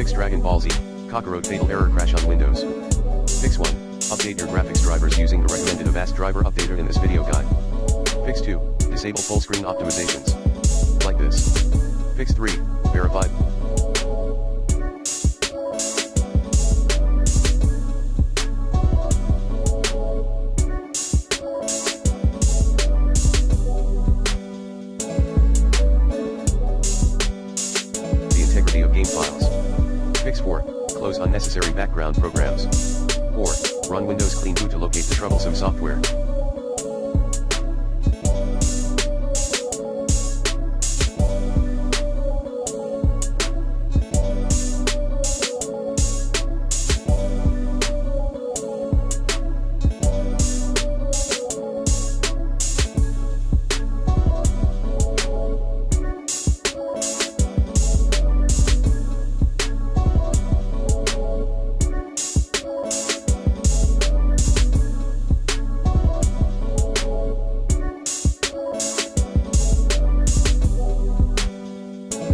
Fix Dragon Ball Z, Kakarot fatal error crash on Windows. Fix 1. Update your graphics drivers using the recommended Avast driver updater in this video guide. Fix 2. Disable full screen optimizations. Like this. Fix 3. Verified. The integrity of game files. Fix 4. Close unnecessary background programs. 4. Run Windows Clean Boot to locate the troublesome software.